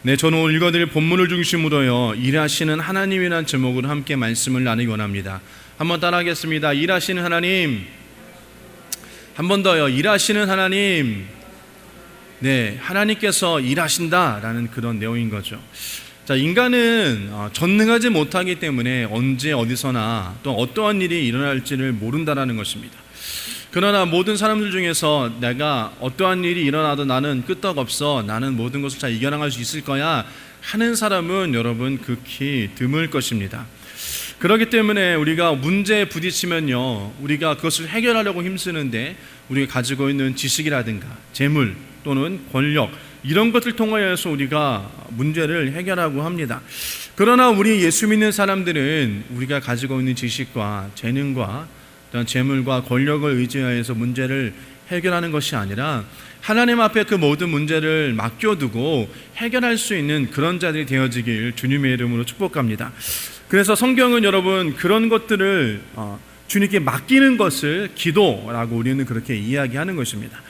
네, 저는 오늘 읽어드릴 본문을 중심으로요, 일하시는 하나님이라는 제목으로 함께 말씀을 나누기 원합니다. 한번 따라하겠습니다. 일하시는 하나님. 한 번 더요. 일하시는 하나님. 네, 하나님께서 일하신다라는 그런 내용인 거죠. 자, 인간은 전능하지 못하기 때문에 언제 어디서나 또 어떠한 일이 일어날지를 모른다라는 것입니다. 그러나 모든 사람들 중에서 내가 어떠한 일이 일어나도 나는 끄떡없어, 나는 모든 것을 잘 이겨나갈 수 있을 거야 하는 사람은 여러분 극히 드물 것입니다. 그렇기 때문에 우리가 문제에 부딪히면요, 우리가 그것을 해결하려고 힘쓰는데 우리가 가지고 있는 지식이라든가 재물 또는 권력, 이런 것을 통하여서 우리가 문제를 해결하고 합니다. 그러나 우리 예수 믿는 사람들은 우리가 가지고 있는 지식과 재능과 재물과 권력을 의지하여서 문제를 해결하는 것이 아니라 하나님 앞에 그 모든 문제를 맡겨두고 해결할 수 있는 그런 자들이 되어지길 주님의 이름으로 축복합니다. 그래서 성경은 여러분 그런 것들을 주님께 맡기는 것을 기도라고 우리는 그렇게 이야기하는 것입니다.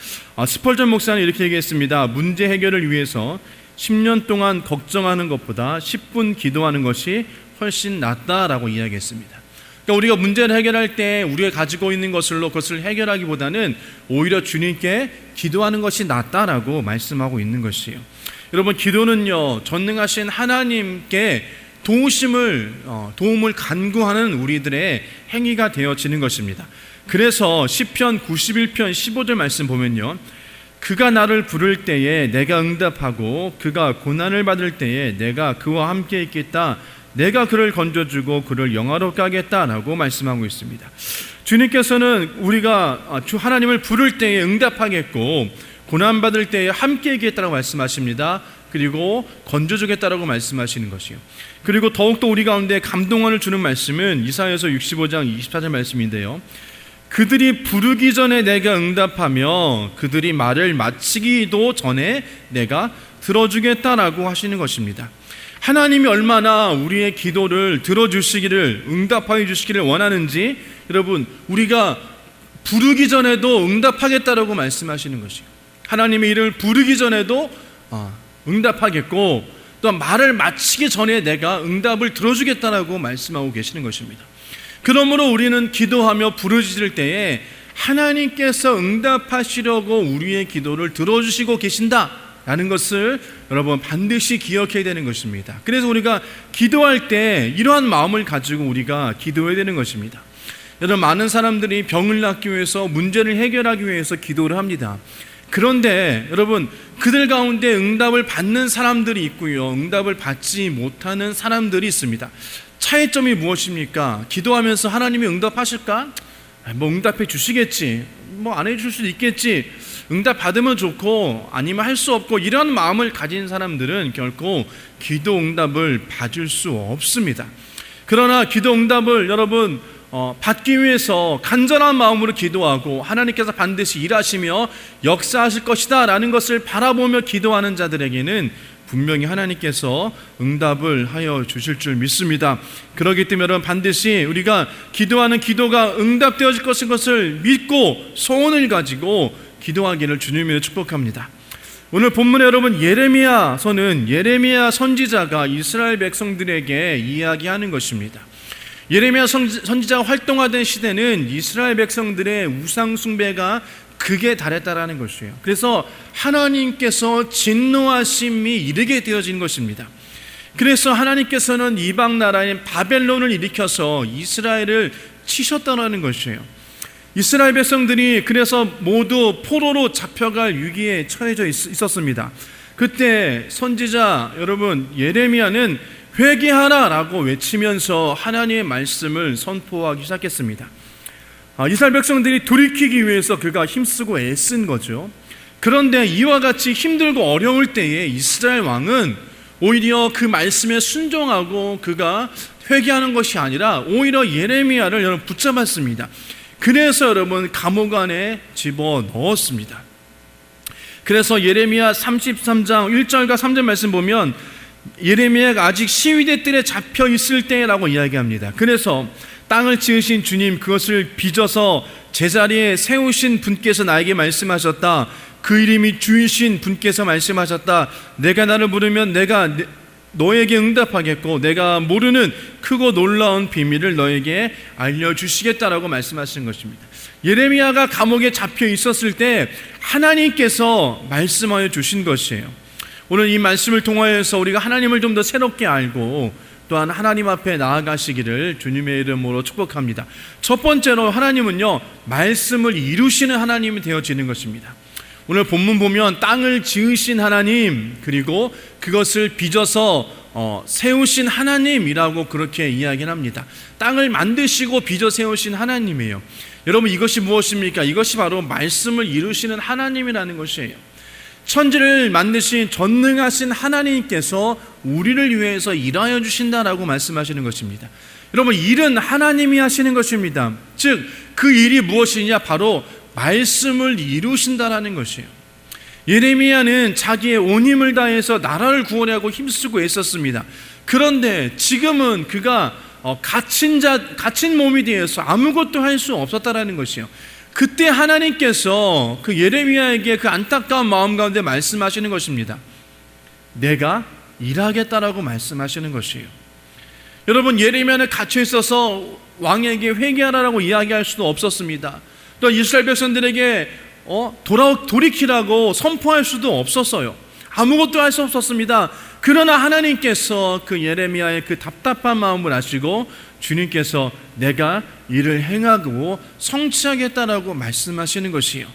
스펄전 목사는 이렇게 얘기했습니다. 문제 해결을 위해서 10년 동안 걱정하는 것보다 10분 기도하는 것이 훨씬 낫다라고 이야기했습니다. 그러니까 우리가 문제를 해결할 때 우리가 가지고 있는 것으로 그것을 해결하기보다는 오히려 주님께 기도하는 것이 낫다라고 말씀하고 있는 것이에요. 여러분, 기도는요, 전능하신 하나님께 도움을 간구하는 우리들의 행위가 되어지는 것입니다. 그래서 시편 91편 15절 말씀 보면요, 그가 나를 부를 때에 내가 응답하고 그가 고난을 받을 때에 내가 그와 함께 있겠다. 내가 그를 건져주고 그를 영화롭게 하겠다라고 말씀하고 있습니다. 주님께서는 우리가 주 하나님을 부를 때에 응답하겠고 고난받을 때에 함께 있겠다라고 말씀하십니다. 그리고 건져주겠다라고 말씀하시는 것이요. 그리고 더욱더 우리 가운데 감동을 주는 말씀은 이사야서 65장 24절 말씀인데요, 그들이 부르기 전에 내가 응답하며 그들이 말을 마치기도 전에 내가 들어주겠다라고 하시는 것입니다. 하나님이 얼마나 우리의 기도를 들어주시기를, 응답하여 주시기를 원하는지 여러분, 우리가 부르기 전에도 응답하겠다라고 말씀하시는 것이에요. 하나님의 이름을 부르기 전에도 응답하겠고 또 말을 마치기 전에 내가 응답을 들어주겠다라고 말씀하고 계시는 것입니다. 그러므로 우리는 기도하며 부르짖을 때에 하나님께서 응답하시려고 우리의 기도를 들어주시고 계신다라는 것을 여러분 반드시 기억해야 되는 것입니다. 그래서 우리가 기도할 때 이러한 마음을 가지고 우리가 기도해야 되는 것입니다. 여러분, 많은 사람들이 병을 낫기 위해서, 문제를 해결하기 위해서 기도를 합니다. 그런데 여러분, 그들 가운데 응답을 받는 사람들이 있고요, 응답을 받지 못하는 사람들이 있습니다. 차이점이 무엇입니까? 기도하면서 하나님이 응답하실까? 응답해 주시겠지, 안 해줄 수도 있겠지, 응답 받으면 좋고 아니면 할 수 없고, 이런 마음을 가진 사람들은 결코 기도 응답을 받을 수 없습니다. 그러나 기도 응답을 여러분 받기 위해서 간절한 마음으로 기도하고 하나님께서 반드시 일하시며 역사하실 것이다 라는 것을 바라보며 기도하는 자들에게는 분명히 하나님께서 응답을 하여 주실 줄 믿습니다. 그렇기 때문에 여러분, 반드시 우리가 기도하는 기도가 응답되어질 것을 믿고 소원을 가지고 기도하기를 주님으로 축복합니다. 오늘 본문에 여러분 예레미야서는 예레미야 선지자가 이스라엘 백성들에게 이야기하는 것입니다. 예레미야 선지자가 활동하던 시대는 이스라엘 백성들의 우상 숭배가 극에 달했다라는 것이에요. 그래서 하나님께서 진노하심이 이르게 되어진 것입니다. 그래서 하나님께서는 이방 나라인 바벨론을 일으켜서 이스라엘을 치셨다라는 것이에요. 이스라엘 백성들이 그래서 모두 포로로 잡혀갈 위기에 처해져 있었습니다. 그때 선지자 여러분 예레미야는 회개하라라고 외치면서 하나님의 말씀을 선포하기 시작했습니다. 이스라엘 백성들이 돌이키기 위해서 그가 힘쓰고 애쓴 거죠. 그런데 이와 같이 힘들고 어려울 때에 이스라엘 왕은 오히려 그 말씀에 순종하고 그가 회개하는 것이 아니라 오히려 예레미야를 여러분 붙잡았습니다. 그래서 여러분 감옥 안에 집어넣었습니다. 그래서 예레미야 33장 1절과 3절 말씀 보면 예레미야가 아직 시위대 뜰에 잡혀 있을 때라고 이야기합니다. 그래서 땅을 지으신 주님, 그것을 빚어서 제자리에 세우신 분께서 나에게 말씀하셨다. 그 이름이 주이신 분께서 말씀하셨다. 내가 나를 부르면 내가 너에게 응답하겠고 내가 모르는 크고 놀라운 비밀을 너에게 알려주시겠다라고 말씀하시는 것입니다. 예레미야가 감옥에 잡혀 있었을 때 하나님께서 말씀하여 주신 것이에요. 오늘 이 말씀을 통하여서 우리가 하나님을 좀 더 새롭게 알고 또한 하나님 앞에 나아가시기를 주님의 이름으로 축복합니다. 첫 번째로 하나님은요, 말씀을 이루시는 하나님이 되어지는 것입니다. 오늘 본문 보면 땅을 지으신 하나님, 그리고 그것을 빚어서 세우신 하나님이라고 그렇게 이야기를 합니다. 땅을 만드시고 빚어 세우신 하나님이에요. 여러분, 이것이 무엇입니까? 이것이 바로 말씀을 이루시는 하나님이라는 것이에요. 천지를 만드신 전능하신 하나님께서 우리를 위해서 일하여 주신다라고 말씀하시는 것입니다. 여러분, 일은 하나님이 하시는 것입니다. 즉, 그 일이 무엇이냐? 바로 말씀을 이루신다라는 것이에요. 예레미야는 자기의 온 힘을 다해서 나라를 구원하고 힘쓰고 애썼습니다. 그런데 지금은 그가 갇힌 몸이 되어서 아무것도 할 수 없었다라는 것이에요. 그때 하나님께서 그 예레미야에게 그 안타까운 마음 가운데 말씀하시는 것입니다. 내가 일하겠다라고 말씀하시는 것이에요. 여러분, 예레미야는 갇혀 있어서 왕에게 회개하라고 이야기할 수도 없었습니다. 또 이스라엘 백성들에게 돌이키라고 선포할 수도 없었어요. 아무것도 할 수 없었습니다. 그러나 하나님께서 그 예레미야의 그 답답한 마음을 아시고 주님께서 내가 일을 행하고 성취하겠다라고 말씀하시는 것이에요.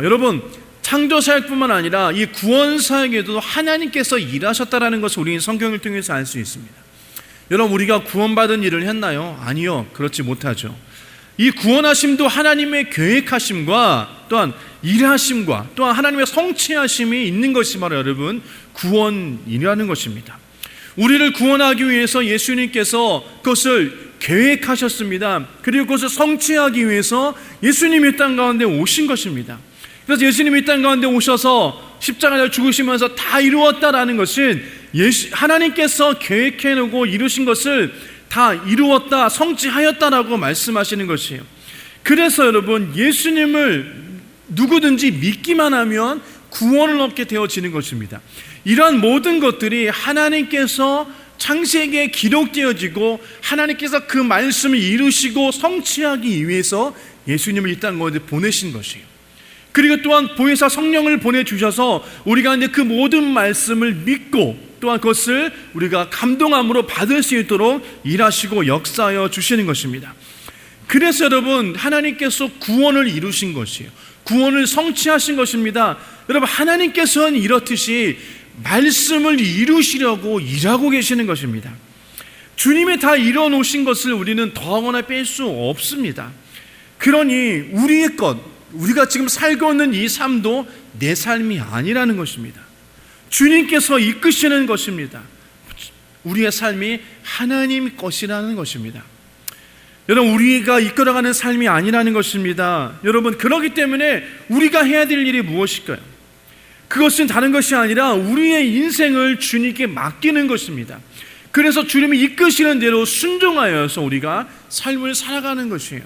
여러분, 창조사역뿐만 아니라 이 구원사역에도 하나님께서 일하셨다라는 것을 우리는 성경을 통해서 알 수 있습니다. 여러분, 우리가 구원받은 일을 했나요? 아니요, 그렇지 못하죠. 이 구원하심도 하나님의 계획하심과 또한 일하심과 또한 하나님의 성취하심이 있는 것이 바로 여러분 구원이라는 것입니다. 우리를 구원하기 위해서 예수님께서 그것을 계획하셨습니다. 그리고 그것을 성취하기 위해서 예수님이 땅 가운데 오신 것입니다. 그래서 예수님이 땅 가운데 오셔서 십자가에 죽으시면서 다 이루었다라는 것은 하나님께서 계획해놓고 이루신 것을 다 이루었다, 성취하였다라고 말씀하시는 것이에요. 그래서 여러분, 예수님을 누구든지 믿기만 하면 구원을 얻게 되어지는 것입니다. 이러한 모든 것들이 하나님께서 창세기에 기록되어지고 하나님께서 그 말씀을 이루시고 성취하기 위해서 예수님을 이 땅 가운데 보내신 것이에요. 그리고 또한 보혜사 성령을 보내주셔서 우리가 이제 그 모든 말씀을 믿고 또한 그것을 우리가 감동함으로 받을 수 있도록 일하시고 역사하여 주시는 것입니다. 그래서 여러분, 하나님께서 구원을 이루신 것이에요. 구원을 성취하신 것입니다. 여러분, 하나님께서는 이렇듯이 말씀을 이루시려고 일하고 계시는 것입니다. 주님이 다 이루어 놓으신 것을 우리는 더하거나 뺄 수 없습니다. 그러니 우리의 것, 우리가 지금 살고 있는 이 삶도 내 삶이 아니라는 것입니다. 주님께서 이끄시는 것입니다. 우리의 삶이 하나님 것이라는 것입니다. 여러분, 우리가 이끌어가는 삶이 아니라는 것입니다. 여러분, 그렇기 때문에 우리가 해야 될 일이 무엇일까요? 그것은 다른 것이 아니라 우리의 인생을 주님께 맡기는 것입니다. 그래서 주님이 이끄시는 대로 순종하여서 우리가 삶을 살아가는 것이에요.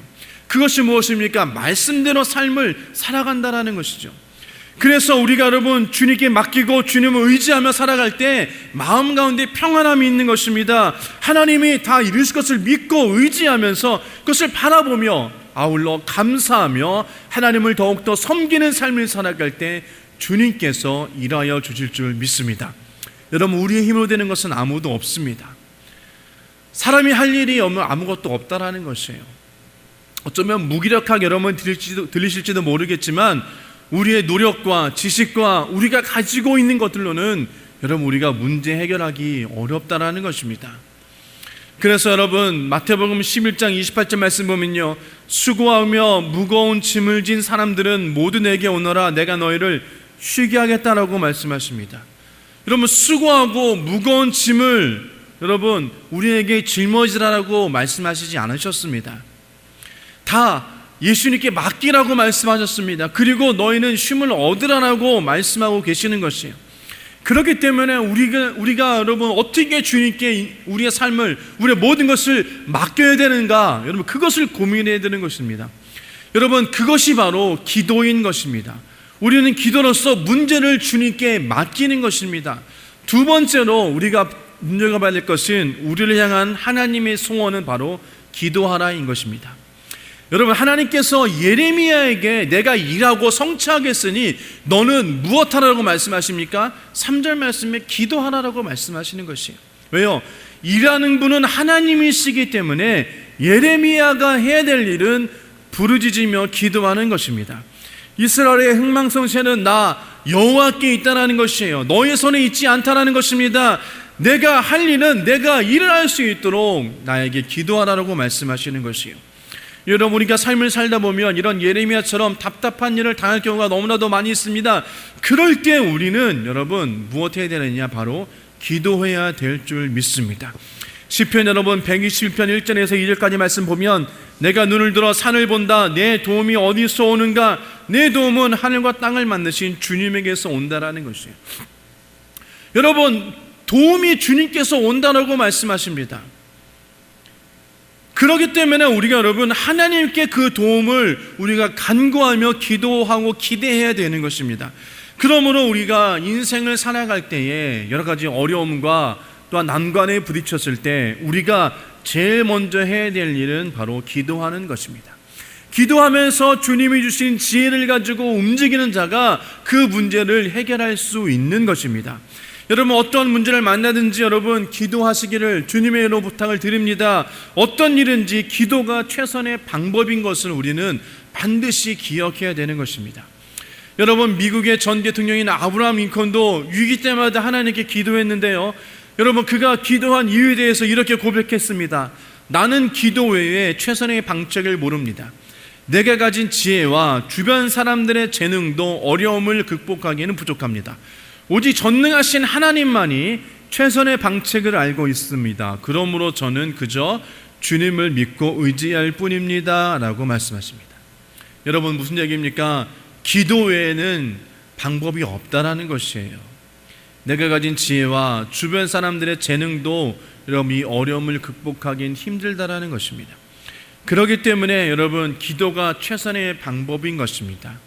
그것이 무엇입니까? 말씀대로 삶을 살아간다라는 것이죠. 그래서 우리가 여러분 주님께 맡기고 주님을 의지하며 살아갈 때 마음 가운데 평안함이 있는 것입니다. 하나님이 다 이루실 것을 믿고 의지하면서 그것을 바라보며 아울러 감사하며 하나님을 더욱더 섬기는 삶을 살아갈 때 주님께서 일하여 주실 줄 믿습니다. 여러분, 우리의 힘으로 되는 것은 아무도 없습니다. 사람이 할 일이 아무것도 없다라는 것이에요. 어쩌면 무기력하게 여러분 들리실지도 모르겠지만 우리의 노력과 지식과 우리가 가지고 있는 것들로는 여러분 우리가 문제 해결하기 어렵다라는 것입니다. 그래서 여러분 마태복음 11장 28절 말씀 보면요, 수고하며 무거운 짐을 진 사람들은 모두 내게 오너라, 내가 너희를 쉬게 하겠다라고 말씀하십니다. 여러분, 수고하고 무거운 짐을 여러분 우리에게 짊어지라라고 말씀하시지 않으셨습니다. 다 예수님께 맡기라고 말씀하셨습니다. 그리고 너희는 쉼을 얻으라라고 말씀하고 계시는 것이에요. 그렇기 때문에 우리가 여러분 어떻게 주님께 우리의 삶을, 우리의 모든 것을 맡겨야 되는가, 여러분 그것을 고민해야 되는 것입니다. 여러분, 그것이 바로 기도인 것입니다. 우리는 기도로서 문제를 주님께 맡기는 것입니다. 두 번째로 우리가 눈여겨봐야 될 것은 우리를 향한 하나님의 소원은 바로 기도하라인 것입니다. 여러분, 하나님께서 예레미야에게 내가 일하고 성취하겠으니 너는 무엇하라고 말씀하십니까? 3절 말씀에 기도하라고 말씀하시는 것이에요. 왜요? 일하는 분은 하나님이시기 때문에 예레미야가 해야 될 일은 부르짖으며 기도하는 것입니다. 이스라엘의 흥망성쇠는 나 여호와께 있다라는 것이에요. 너의 손에 있지 않다라는 것입니다. 내가 할 일은 내가 일을 할 수 있도록 나에게 기도하라고 말씀하시는 것이에요. 여러분, 우리가 삶을 살다 보면 이런 예레미야처럼 답답한 일을 당할 경우가 너무나도 많이 있습니다. 그럴 때 우리는 여러분 무엇 해야 되느냐? 바로 기도해야 될 줄 믿습니다. 시편 여러분 121편 1절에서 2절까지 말씀 보면 내가 눈을 들어 산을 본다. 내 도움이 어디서 오는가? 내 도움은 하늘과 땅을 만드신 주님에게서 온다라는 것이에요. 여러분, 도움이 주님께서 온다라고 말씀하십니다. 그렇기 때문에 우리가 여러분 하나님께 그 도움을 우리가 간구하며 기도하고 기대해야 되는 것입니다. 그러므로 우리가 인생을 살아갈 때에 여러 가지 어려움과 또한 난관에 부딪혔을 때 우리가 제일 먼저 해야 될 일은 바로 기도하는 것입니다. 기도하면서 주님이 주신 지혜를 가지고 움직이는 자가 그 문제를 해결할 수 있는 것입니다. 여러분, 어떤 문제를 만나든지 여러분 기도하시기를 주님의 이름으로 부탁을 드립니다. 어떤 일인지 기도가 최선의 방법인 것을 우리는 반드시 기억해야 되는 것입니다. 여러분, 미국의 전 대통령인 아브라함 링컨도 위기 때마다 하나님께 기도했는데요, 여러분 그가 기도한 이유에 대해서 이렇게 고백했습니다. 나는 기도 외에 최선의 방책을 모릅니다. 내가 가진 지혜와 주변 사람들의 재능도 어려움을 극복하기에는 부족합니다. 오직 전능하신 하나님만이 최선의 방책을 알고 있습니다. 그러므로 저는 그저 주님을 믿고 의지할 뿐입니다 라고 말씀하십니다. 여러분, 무슨 얘기입니까? 기도 외에는 방법이 없다라는 것이에요. 내가 가진 지혜와 주변 사람들의 재능도 여러분 이 어려움을 극복하기는 힘들다라는 것입니다. 그렇기 때문에 여러분 기도가 최선의 방법인 것입니다.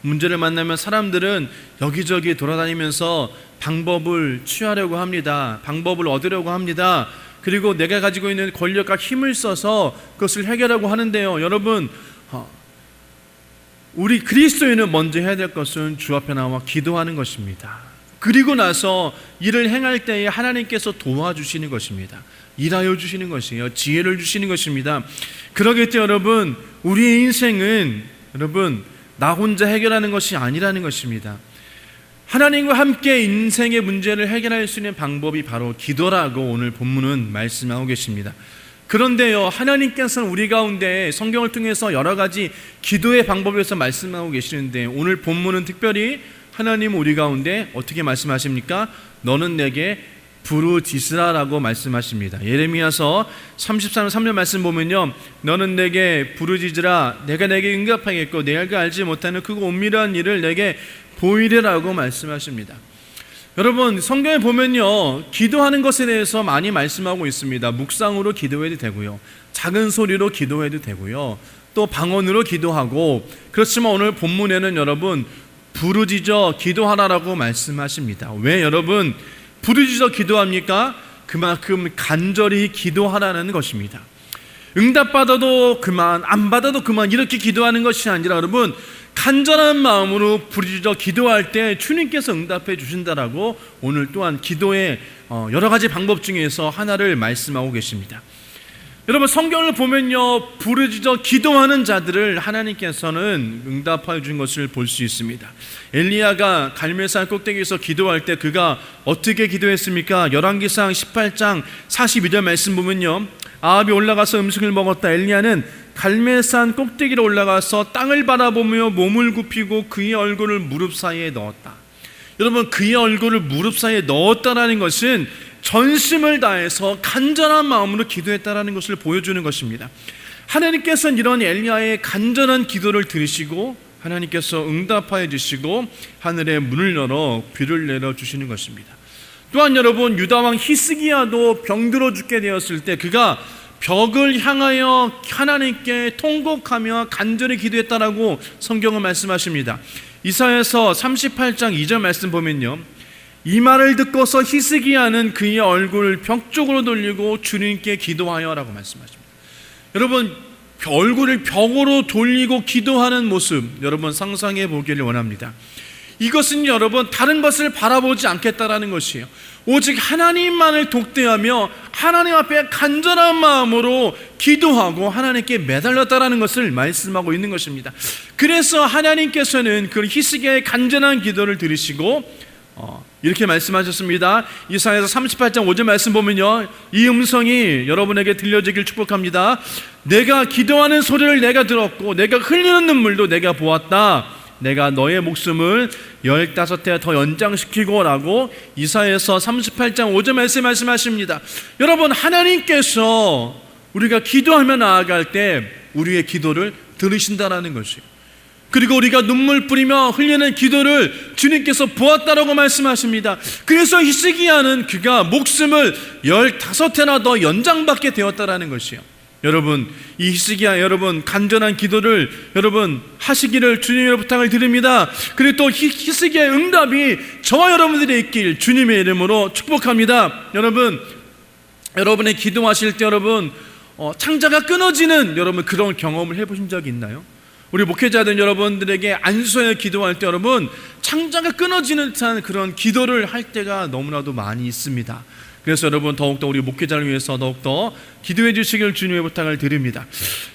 문제를 만나면 사람들은 여기저기 돌아다니면서 방법을 취하려고 합니다. 방법을 얻으려고 합니다. 그리고 내가 가지고 있는 권력과 힘을 써서 그것을 해결하고 하는데요, 여러분 우리 그리스도인은 먼저 해야 될 것은 주 앞에 나와 기도하는 것입니다. 그리고 나서 일을 행할 때에 하나님께서 도와주시는 것입니다. 일하여 주시는 것이에요. 지혜를 주시는 것입니다. 그러기 때문에 여러분 우리의 인생은 여러분 나 혼자 해결하는 것이 아니라는 것입니다. 하나님과 함께 인생의 문제를 해결할 수 있는 방법이 바로 기도라고 오늘 본문은 말씀하고 계십니다. 그런데요, 하나님께서는 우리 가운데 성경을 통해서 여러 가지 기도의 방법에 대해서 말씀하고 계시는데 오늘 본문은 특별히 하나님은 우리 가운데 어떻게 말씀하십니까? 너는 내게 부르짖으라라고 말씀하십니다. 예레미야서 33년 3절 말씀 보면요, 너는 내게 부르짖으라. 내가 내게 응답하겠고 내가 알지 못하는 크고 은밀한 일을 내게 보이리라고 말씀하십니다. 여러분, 성경에 보면요, 기도하는 것에 대해서 많이 말씀하고 있습니다. 묵상으로 기도해도 되고요, 작은 소리로 기도해도 되고요, 또 방언으로 기도하고, 그렇지만 오늘 본문에는 여러분 부르짖어 기도하라라고 말씀하십니다. 왜 여러분 부르짖어 기도합니까? 그만큼 간절히 기도하라는 것입니다. 응답받아도 그만, 안 받아도 그만 이렇게 기도하는 것이 아니라 여러분 간절한 마음으로 부르짖어 기도할 때 주님께서 응답해 주신다라고 오늘 또한 기도의 여러 가지 방법 중에서 하나를 말씀하고 계십니다. 여러분, 성경을 보면요, 부르짖어 기도하는 자들을 하나님께서는 응답하여 준 것을 볼 수 있습니다. 엘리야가 갈멜산 꼭대기에서 기도할 때 그가 어떻게 기도했습니까? 열왕기상 18장 42절 말씀 보면요, 아합이 올라가서 음식을 먹었다. 엘리야는 갈멜산 꼭대기로 올라가서 땅을 바라보며 몸을 굽히고 그의 얼굴을 무릎 사이에 넣었다. 여러분, 그의 얼굴을 무릎 사이에 넣었다라는 것은 전심을 다해서 간절한 마음으로 기도했다라는 것을 보여주는 것입니다. 하나님께서는 이런 엘리야의 간절한 기도를 들으시고 하나님께서 응답하여 주시고 하늘의 문을 열어 비를 내려 주시는 것입니다. 또한 여러분, 유다왕 히스기야도 병들어 죽게 되었을 때 그가 벽을 향하여 하나님께 통곡하며 간절히 기도했다라고 성경은 말씀하십니다. 이사야서 38장 2절 말씀 보면요, 이 말을 듣고서 히스기야는 그의 얼굴을 벽 쪽으로 돌리고 주님께 기도하여라고 말씀하십니다. 여러분, 얼굴을 벽으로 돌리고 기도하는 모습 여러분 상상해 보기를 원합니다. 이것은 여러분 다른 것을 바라보지 않겠다라는 것이에요. 오직 하나님만을 독대하며 하나님 앞에 간절한 마음으로 기도하고 하나님께 매달렸다라는 것을 말씀하고 있는 것입니다. 그래서 하나님께서는 그 히스기야의 간절한 기도를 들으시고 이렇게 말씀하셨습니다. 이사야서 38장 5절 말씀 보면요, 이 음성이 여러분에게 들려지길 축복합니다. 내가 기도하는 소리를 내가 들었고 내가 흘리는 눈물도 내가 보았다. 내가 너의 목숨을 15해 더 연장시키고 라고 이사야서 38장 5절 말씀하십니다. 여러분, 하나님께서 우리가 기도하며 나아갈 때 우리의 기도를 들으신다라는 것이에요. 그리고 우리가 눈물 뿌리며 흘리는 기도를 주님께서 보았다라고 말씀하십니다. 그래서 히스기야는 그가 목숨을 15해나 더 연장받게 되었다라는 것이에요. 여러분, 이 히스기야 여러분 간절한 기도를 여러분 하시기를 주님의 부탁을 드립니다. 그리고 또 히스기야의 응답이 저와 여러분들이 있길 주님의 이름으로 축복합니다. 여러분의 기도하실 때 여러분 창자가 끊어지는 여러분 그런 경험을 해보신 적이 있나요? 우리 목회자들 여러분들에게 안수하여 기도할 때 여러분 창자가 끊어지는 듯한 그런 기도를 할 때가 너무나도 많이 있습니다. 그래서 여러분 더욱더 우리 목회자를 위해서 더욱더 기도해 주시길 주님의 부탁을 드립니다.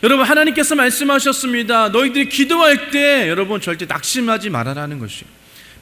여러분, 하나님께서 말씀하셨습니다. 너희들이 기도할 때 여러분 절대 낙심하지 말아라는 것이에요.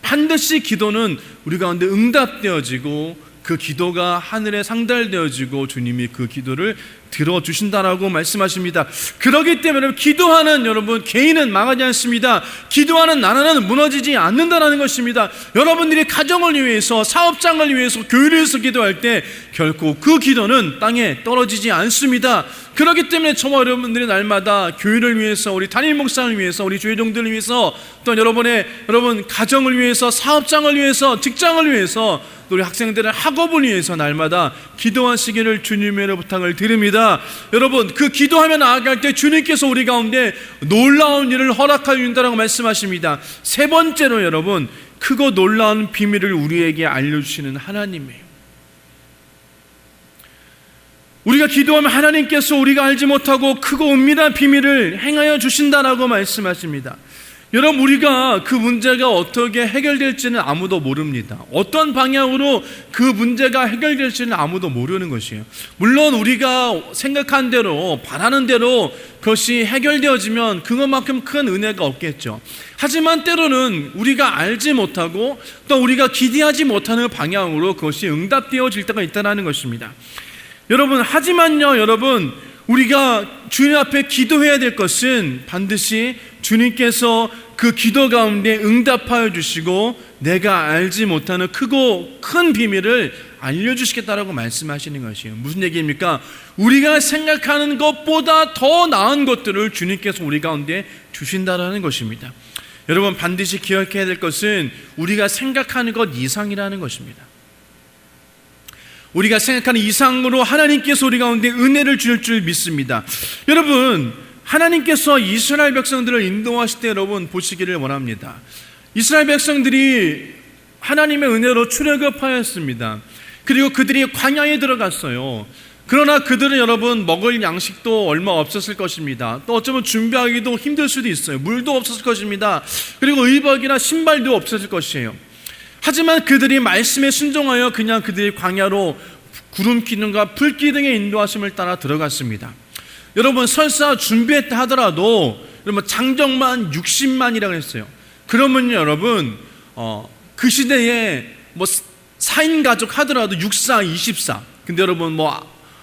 반드시 기도는 우리 가운데 응답되어지고 그 기도가 하늘에 상달되어지고 주님이 그 기도를 들어주신다라고 말씀하십니다. 그렇기 때문에 기도하는 여러분 개인은 망하지 않습니다. 기도하는 나라는 무너지지 않는다라는 것입니다. 여러분들이 가정을 위해서, 사업장을 위해서, 교회를 위해서 기도할 때 결코 그 기도는 땅에 떨어지지 않습니다. 그렇기 때문에 저와 여러분들이 날마다 교회를 위해서, 우리 담임 목사를 위해서, 우리 주의종들을 위해서, 또 여러분 가정을 위해서, 사업장을 위해서, 직장을 위해서, 우리 학생들의 학업을 위해서 날마다 기도하시기를 주님의 부탁을 드립니다. 여러분, 그 기도하며 나아갈 때 주님께서 우리 가운데 놀라운 일을 허락하여 준다라고 말씀하십니다. 세 번째로 여러분, 크고 놀라운 비밀을 우리에게 알려주시는 하나님이에요. 우리가 기도하면 하나님께서 우리가 알지 못하고 크고 은밀한 비밀을 행하여 주신다라고 말씀하십니다. 여러분, 우리가 그 문제가 어떻게 해결될지는 아무도 모릅니다. 어떤 방향으로 그 문제가 해결될지는 아무도 모르는 것이에요. 물론 우리가 생각한 대로, 바라는 대로 그것이 해결되어지면 그것만큼 큰 은혜가 없겠죠. 하지만 때로는 우리가 알지 못하고 또 우리가 기대하지 못하는 방향으로 그것이 응답되어질 때가 있다는 것입니다. 하지만요, 여러분, 우리가 주님 앞에 기도해야 될 것은 반드시 주님께서 그 기도 가운데 응답하여 주시고 내가 알지 못하는 크고 큰 비밀을 알려주시겠다라고 말씀하시는 것이에요. 무슨 얘기입니까? 우리가 생각하는 것보다 더 나은 것들을 주님께서 우리 가운데 주신다라는 것입니다. 여러분, 반드시 기억해야 될 것은 우리가 생각하는 것 이상이라는 것입니다. 우리가 생각하는 이상으로 하나님께서 우리 가운데 은혜를 주실 줄 믿습니다. 여러분, 하나님께서 이스라엘 백성들을 인도하실 때 여러분 보시기를 원합니다. 이스라엘 백성들이 하나님의 은혜로 출애굽하였습니다. 그리고 그들이 광야에 들어갔어요. 그러나 그들은 여러분 먹을 양식도 얼마 없었을 것입니다. 또 어쩌면 준비하기도 힘들 수도 있어요. 물도 없었을 것입니다. 그리고 의복이나 신발도 없었을 것이에요. 하지만 그들이 말씀에 순종하여 그냥 그들이 광야로 구름 기둥과 불 기둥의 인도하심을 따라 들어갔습니다. 여러분, 설사 준비했다 하더라도 여러분 장정만 60만이라고 했어요. 그러면 여러분 그 시대에 뭐 4인 가족 하더라도 6사 24. 근데 여러분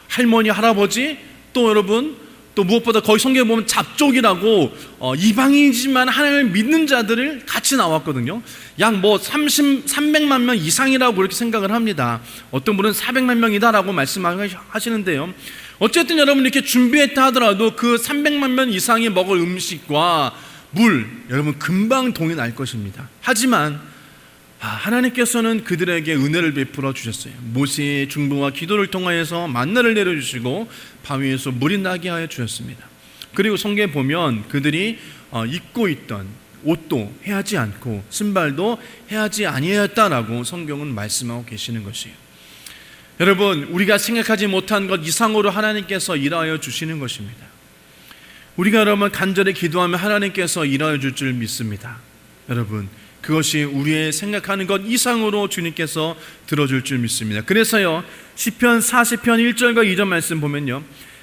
할머니 할아버지 또 여러분 또 무엇보다 거기 성경에 보면 잡족이라고 이방인이지만 하나님을 믿는 자들을 같이 나왔거든요. 약 300만 명 이상이라고 그렇게 생각을 합니다. 어떤 분은 400만 명이다라고 말씀하시는데요. 어쨌든 여러분 이렇게 준비했다 하더라도 그 300만 명 이상이 먹을 음식과 물 여러분 금방 동이 날 것입니다. 하지만 하나님께서는 그들에게 은혜를 베풀어 주셨어요. 모세의 중보와 기도를 통하여서 만나를 내려주시고 바위에서 물이 나게 하여 주셨습니다. 그리고 성경에 보면 그들이 입고 있던 옷도 해하지 않고 신발도 해하지 아니하였다라고 성경은 말씀하고 계시는 것이에요. 여러분, 우리가 생각하지 못한 것 이상으로 하나님께서 일하여 주시는 것입니다. 우리가 여러분 간절히 기도하면 하나님께서 일하여 줄 줄 믿습니다. 여러분, 그것이 우리의 생각하는 것 이상으로 주님께서 들어줄 줄 믿습니다. 그래서요, 시편 40편 1절과 2절 말씀 보면요,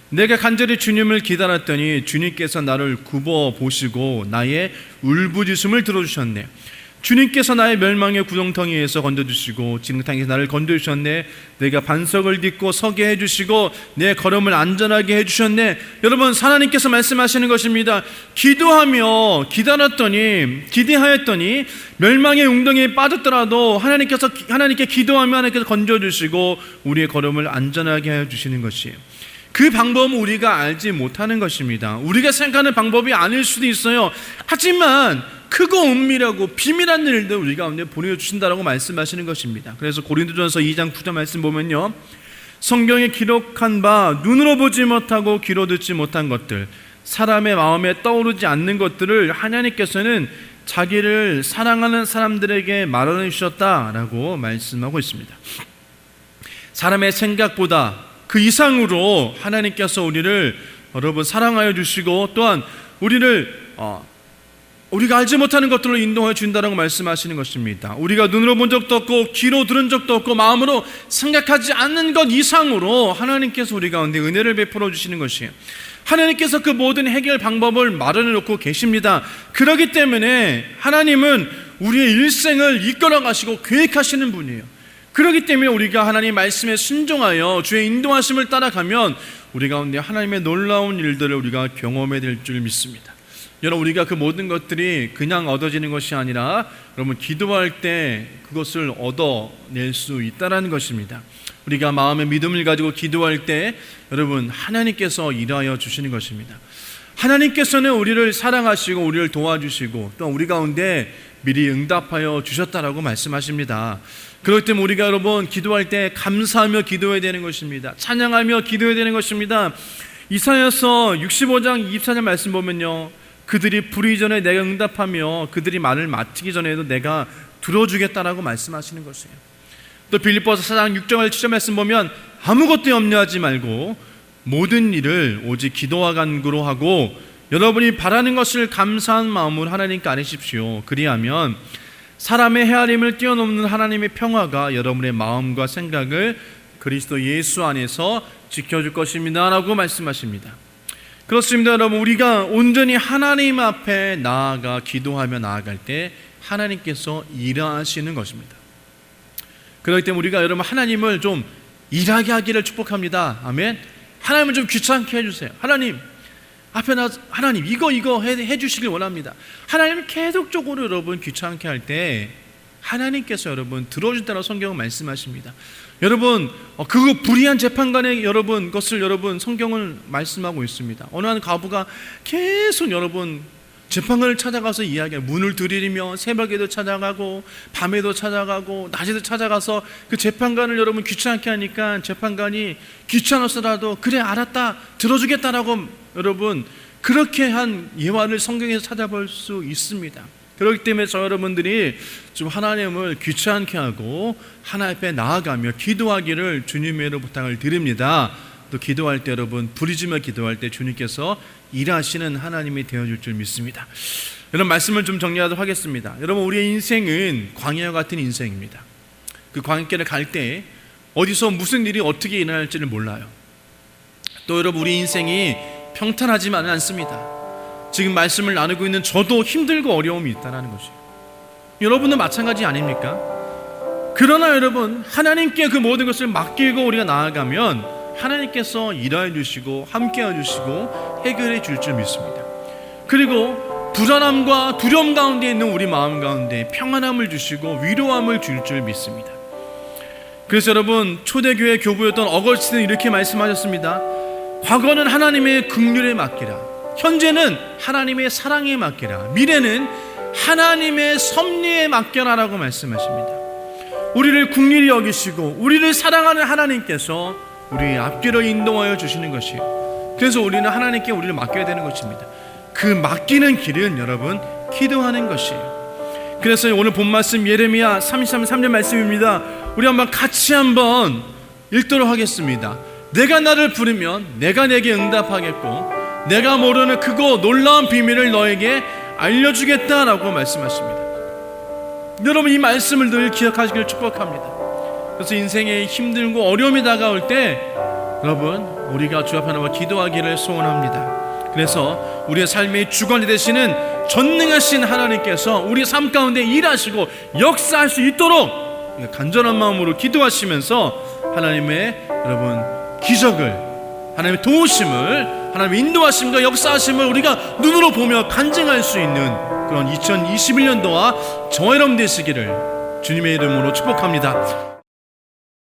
내가 간절히 주님을 기다렸더니 주님께서 나를 굽어 보시고 나의 울부짖음을 들어주셨네. 주님께서 나의 멸망의 구덩텅이에서 건져주시고 지능탕에서 나를 건져주셨네. 내가 반석을 딛고 서게 해주시고 내 걸음을 안전하게 해주셨네. 여러분, 하나님께서 말씀하시는 것입니다. 기도하며 기대하였더니 멸망의 웅덩이에 빠졌더라도 하나님께 기도하며 하나님께서 건져주시고 우리의 걸음을 안전하게 해주시는 것이에요. 그 방법은 우리가 알지 못하는 것입니다. 우리가 생각하는 방법이 아닐 수도 있어요. 하지만 크고 은밀하고 비밀한 일들 우리 가운데 보내주신다라고 말씀하시는 것입니다. 그래서 고린도전서 2장 9절 말씀 보면요, 성경에 기록한 바 눈으로 보지 못하고 귀로 듣지 못한 것들, 사람의 마음에 떠오르지 않는 것들을 하나님께서는 자기를 사랑하는 사람들에게 말하여 주셨다라고 말씀하고 있습니다. 사람의 생각보다 그 이상으로 하나님께서 우리를 여러분 사랑하여 주시고 또한 우리가 알지 못하는 것들로 인도해 준다라고 말씀하시는 것입니다. 우리가 눈으로 본 적도 없고 귀로 들은 적도 없고 마음으로 생각하지 않는 것 이상으로 하나님께서 우리 가운데 은혜를 베풀어 주시는 것이에요. 하나님께서 그 모든 해결 방법을 마련해 놓고 계십니다. 그렇기 때문에 하나님은 우리의 일생을 이끌어 가시고 계획하시는 분이에요. 그렇기 때문에 우리가 하나님 말씀에 순종하여 주의 인도하심을 따라가면 우리 가운데 하나님의 놀라운 일들을 우리가 경험해야 될 줄 믿습니다. 여러분, 우리가 그 모든 것들이 그냥 얻어지는 것이 아니라 여러분 기도할 때 그것을 얻어낼 수 있다는 것입니다. 우리가 마음의 믿음을 가지고 기도할 때 여러분 하나님께서 일하여 주시는 것입니다. 하나님께서는 우리를 사랑하시고 우리를 도와주시고 또 우리 가운데 미리 응답하여 주셨다라고 말씀하십니다. 그렇기 때문에 우리가 여러분 기도할 때 감사하며 기도해야 되는 것입니다. 찬양하며 기도해야 되는 것입니다. 이사야서 65장 24절 말씀 보면요, 그들이 부르기 전에 내가 응답하며 그들이 말을 마치기 전에도 내가 들어주겠다라고 말씀하시는 것이에요. 또 빌립보서 4장 6절 7절 말씀 보면 아무것도 염려하지 말고 모든 일을 오직 기도와 간구로 하고 여러분이 바라는 것을 감사한 마음으로 하나님께 아뢰십시오. 그리하면 사람의 헤아림을 뛰어넘는 하나님의 평화가 여러분의 마음과 생각을 그리스도 예수 안에서 지켜줄 것입니다 라고 말씀하십니다. 그렇습니다. 여러분, 우리가 온전히 하나님 앞에 나아가 기도하며 나아갈 때 하나님께서 일하시는 것입니다. 그렇기 때문에 우리가 여러분 하나님을 좀 일하게 하기를 축복합니다. 아멘. 하나님을 좀 귀찮게 해주세요. 하나님 앞에 나서 하나님 이거 해주시길 원합니다. 하나님을 계속적으로 여러분 귀찮게 할 때 하나님께서 여러분 들어준다고 성경은 말씀하십니다. 여러분 그 불의한 재판관의 여러분 것을 여러분 성경은 말씀하고 있습니다. 어느 한 과부가 계속 여러분 재판관을 찾아가서 이야기해요. 문을 들이며 새벽에도 찾아가고 밤에도 찾아가고 낮에도 찾아가서 그 재판관을 여러분 귀찮게 하니까 재판관이 귀찮았어라도 그래 알았다 들어주겠다라고 여러분 그렇게 한 예화를 성경에서 찾아볼 수 있습니다. 그렇기 때문에 저 여러분들이 좀 하나님을 귀찮게 하고 하나님 앞에 나아가며 기도하기를 주님으로 부탁을 드립니다. 또 기도할 때 여러분 부르짖으며 기도할 때 주님께서 일하시는 하나님이 되어줄 줄 믿습니다. 여러분 말씀을 좀 정리하도록 하겠습니다. 여러분 우리의 인생은 광야와 같은 인생입니다. 그 광야길을 갈 때 어디서 무슨 일이 어떻게 일어날지를 몰라요. 또 여러분 우리 인생이 평탄하지만은 않습니다. 지금 말씀을 나누고 있는 저도 힘들고 어려움이 있다는 것이에요. 여러분도 마찬가지 아닙니까? 그러나 여러분 하나님께 그 모든 것을 맡기고 우리가 나아가면 하나님께서 일하여 주시고 함께해 주시고 해결해 줄 줄 믿습니다. 그리고 불안함과 두려움 가운데 있는 우리 마음 가운데 평안함을 주시고 위로함을 줄 줄 믿습니다. 그래서 여러분 초대교회 교부였던 어거스틴은 이렇게 말씀하셨습니다. 과거는 하나님의 긍휼에 맡기라, 현재는 하나님의 사랑에 맡기라, 미래는 하나님의 섭리에 맡겨라라고 말씀하십니다. 우리를 긍휼히 여기시고 우리를 사랑하는 하나님께서 우리의 앞길을 인도하여 주시는 것이에요. 그래서 우리는 하나님께 우리를 맡겨야 되는 것입니다. 그 맡기는 길은 여러분 기도하는 것이에요. 그래서 오늘 본 말씀 예레미야 33절 말씀입니다. 우리 한번 같이 한번 읽도록 하겠습니다. 내가 나를 부르면 내가 내게 응답하겠고 내가 모르는 크고 놀라운 비밀을 너에게 알려주겠다라고 말씀하십니다. 여러분 이 말씀을 늘 기억하시길 축복합니다. 그래서 인생에 힘들고 어려움이 다가올 때 여러분 우리가 주 앞에 나와 기도하기를 소원합니다. 그래서 우리의 삶의 주관이 되시는 전능하신 하나님께서 우리 삶 가운데 일하시고 역사할 수 있도록 간절한 마음으로 기도하시면서 하나님의 여러분 기적을, 하나님의 도우심을, 하나님의 인도하심과 역사하심을 우리가 눈으로 보며 간증할 수 있는 그런 2021년도와 저와 여러분 되시기를 주님의 이름으로 축복합니다.